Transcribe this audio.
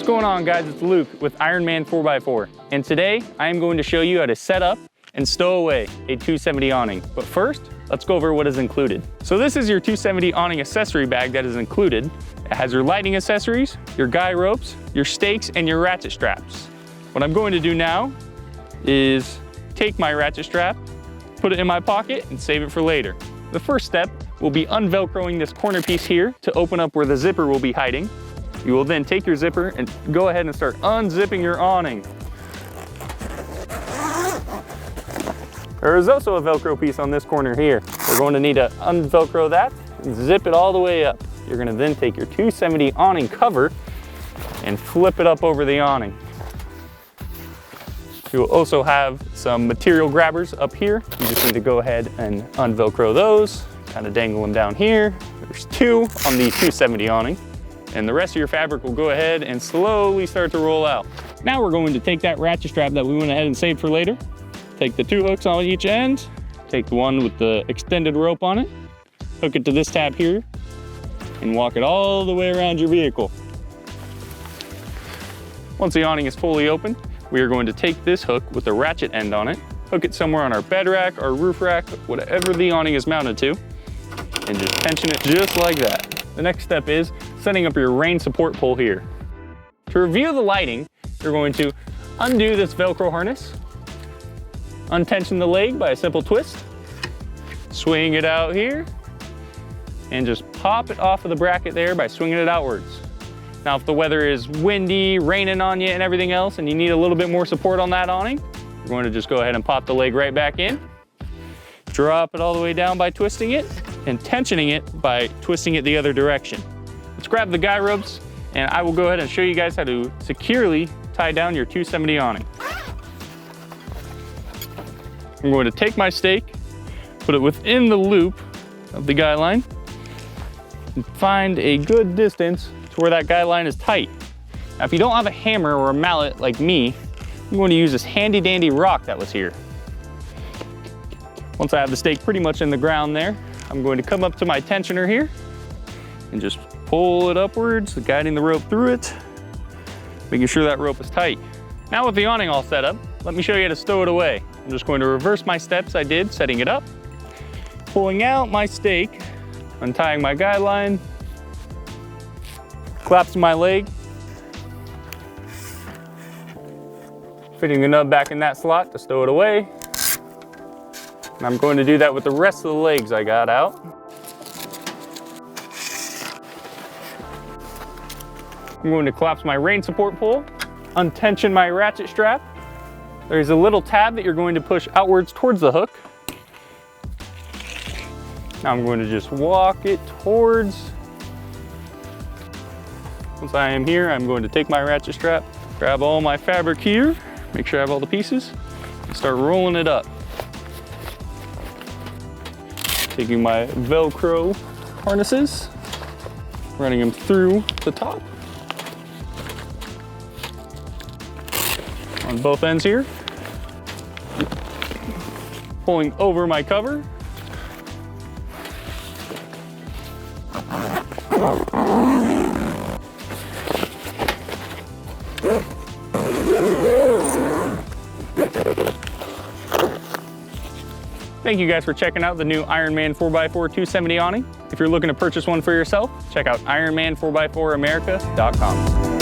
What's going on, guys? It's Luke with Ironman 4x4, and today I am going to show you how to set up and stow away a 270 awning. But first, let's go over what is included. So this is your 270 awning accessory bag that is included. It has your lighting accessories, your guy ropes, your stakes, and your ratchet straps. What I'm going to do now is take my ratchet strap, put it in my pocket, and save it for later. The first step will be unvelcroing this corner piece here to open up where the zipper will be hiding. You will then take your zipper and go ahead and start unzipping your awning. There is also a Velcro piece on this corner here. We're going to need to unvelcro that and zip it all the way up. You're going to then take your 270 awning cover and flip it up over the awning. You will also have some material grabbers up here. You just need to go ahead and unvelcro those, kind of dangle them down here. There's two on the 270 awning. And the rest of your fabric will go ahead and slowly start to roll out. Now we're going to take that ratchet strap that we went ahead and saved for later, take the two hooks on each end, take the one with the extended rope on it, hook it to this tab here, and walk it all the way around your vehicle. Once the awning is fully open, we are going to take this hook with the ratchet end on it, hook it somewhere on our bed rack, our roof rack, whatever the awning is mounted to, and just tension it just like that. The next step is setting up your rain support pole here. To review the lighting, you're going to undo this Velcro harness, untension the leg by a simple twist, swing it out here, and just pop it off of the bracket there by swinging it outwards. Now, if the weather is windy, raining on you and everything else, and you need a little bit more support on that awning, you're going to just go ahead and pop the leg right back in, drop it all the way down by twisting it, and tensioning it by twisting it the other direction. Let's grab the guy ropes, and I will go ahead and show you guys how to securely tie down your 270 awning. I'm going to take my stake, put it within the loop of the guy line, and find a good distance to where that guy line is tight. Now, if you don't have a hammer or a mallet like me, I'm going to use this handy dandy rock that was here. Once I have the stake pretty much in the ground there, I'm going to come up to my tensioner here and just pull it upwards, guiding the rope through it, making sure that rope is tight. Now with the awning all set up, let me show you how to stow it away. I'm just going to reverse my steps I did setting it up, pulling out my stake, untying my guide line, collapsing my leg, fitting the nub back in that slot to stow it away. And I'm going to do that with the rest of the legs I got out. I'm going to collapse my rain support pole, untension my ratchet strap. There's a little tab that you're going to push outwards towards the hook. Now I'm going to just walk it towards. Once I am here, I'm going to take my ratchet strap, grab all my fabric here, make sure I have all the pieces, and start rolling it up. Taking my Velcro harnesses, running them through the top on both ends here, pulling over my cover, Thank you guys for checking out the new Ironman 4x4 270 awning. If you're looking to purchase one for yourself, check out Ironman4x4America.com.